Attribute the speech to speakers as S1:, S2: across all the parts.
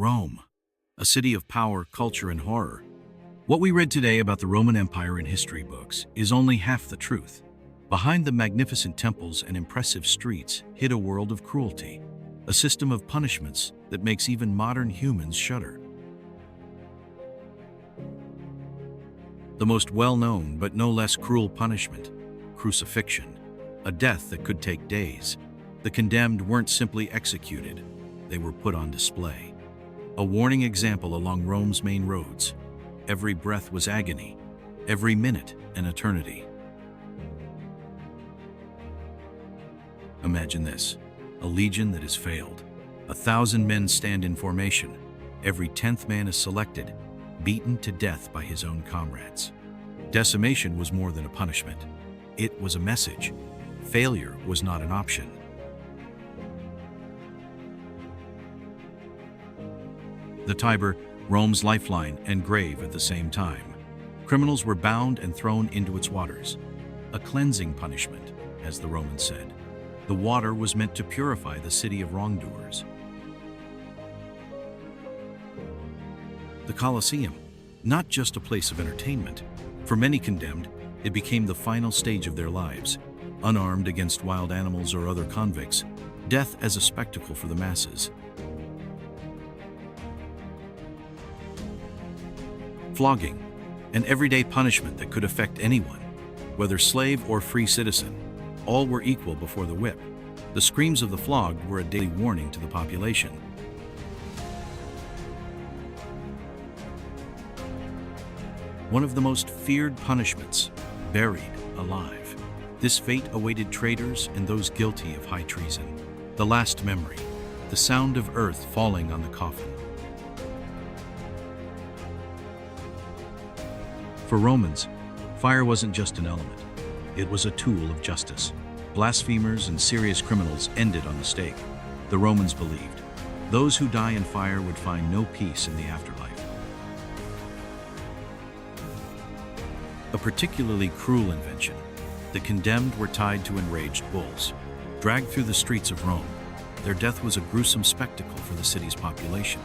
S1: Rome, a city of power, culture, and horror. What we read today about the Roman Empire in history books is only half the truth. Behind the magnificent temples and impressive streets hid a world of cruelty, a system of punishments that makes even modern humans shudder. The most well-known but no less cruel punishment, crucifixion, a death that could take days. The condemned weren't simply executed, they were put on display. A warning example along Rome's main roads. Every breath was agony, every minute an eternity. Imagine this, a legion that has failed. 1,000 men stand in formation. Every 10th man is selected, beaten to death by his own comrades. Decimation was more than a punishment. It was a message. Failure was not an option. The Tiber, Rome's lifeline and grave at the same time. Criminals were bound and thrown into its waters. A cleansing punishment, as the Romans said. The water was meant to purify the city of wrongdoers. The Colosseum, not just a place of entertainment. For many condemned, it became the final stage of their lives. Unarmed against wild animals or other convicts, death as a spectacle for the masses. Flogging, an everyday punishment that could affect anyone, whether slave or free citizen. All were equal before the whip. The screams of the flogged were a daily warning to the population. One of the most feared punishments, buried alive. This fate awaited traitors and those guilty of high treason. The last memory, the sound of earth falling on the coffin. For Romans, fire wasn't just an element. It was a tool of justice. Blasphemers and serious criminals ended on the stake. The Romans believed those who die in fire would find no peace in the afterlife. A particularly cruel invention. The condemned were tied to enraged bulls, dragged through the streets of Rome. Their death was a gruesome spectacle for the city's population.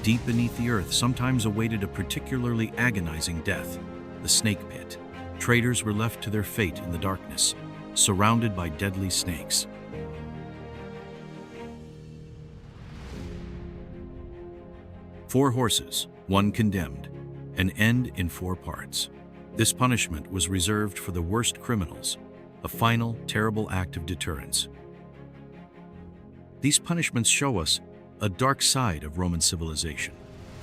S1: Deep beneath the earth sometimes awaited a particularly agonizing death, the snake pit. Traitors were left to their fate in the darkness, surrounded by deadly snakes. Four horses, one condemned, an end in 4 parts. This punishment was reserved for the worst criminals, a final, terrible act of deterrence. These punishments show us a dark side of Roman civilization,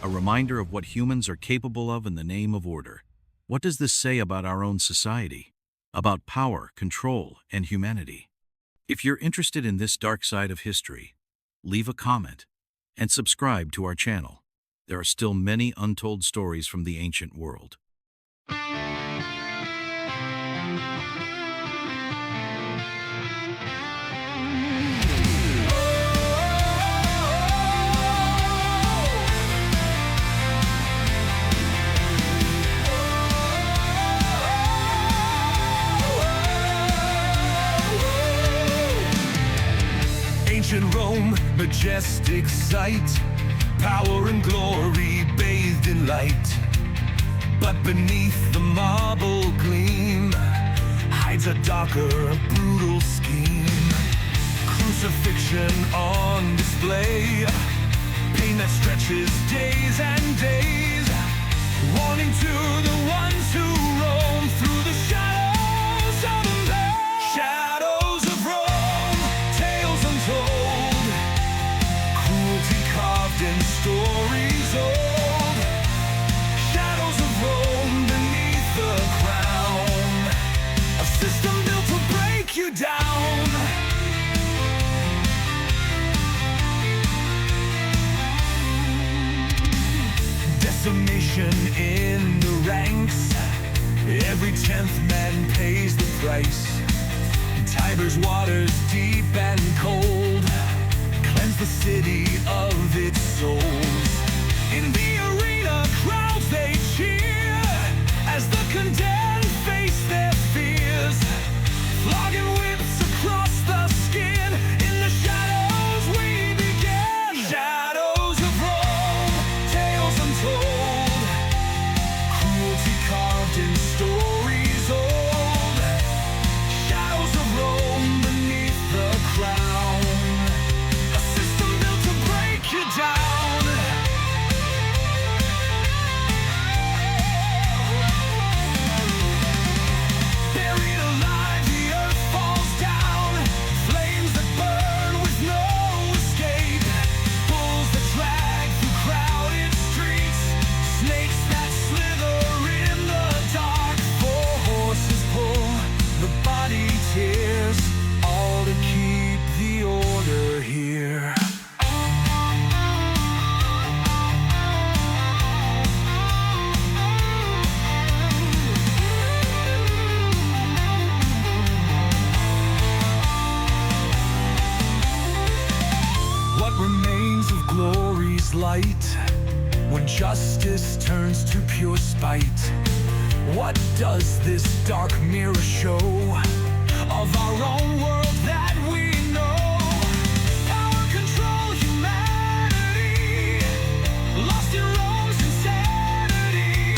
S1: a reminder of what humans are capable of in the name of order. What does this say about our own society, about power, control, and humanity? If you're interested in this dark side of history, leave a comment and subscribe to our channel. There are still many untold stories from the ancient world.
S2: Ancient Rome, majestic sight, power and glory bathed in light. But beneath the marble gleam hides a darker, brutal scheme. Crucifixion on display, pain that stretches days and days, warning to the ones who roam through the shadows of unveil. Shadows of Rome, tales untold, cruelty carved in stories old. Shadows of Rome beneath the crown, a system built to break you down. Decimation in the ranks, every 10th man pays the price. Tiber's waters deep and cold cleanse the city of its souls. In the arena, crowds they cheer as the condemned face their fears. Flogging whips across the light when justice turns to pure spite. What does this dark mirror show of our own world that we know? Power, control, humanity, lost in Rome's insanity.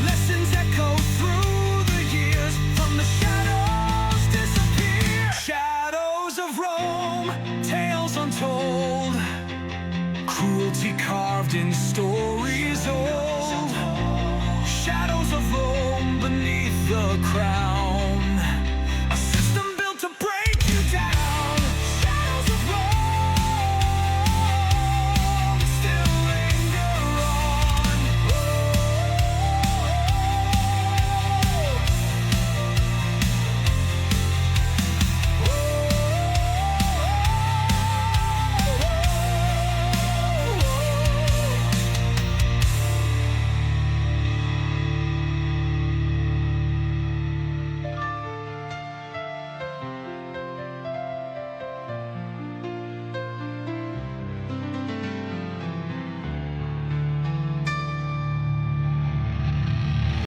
S2: Lessons echo through the years, from the shadows disappear. Shadows of Rome, tales untold, cruelty carved in stories old. Shadows of Rome beneath the crowd.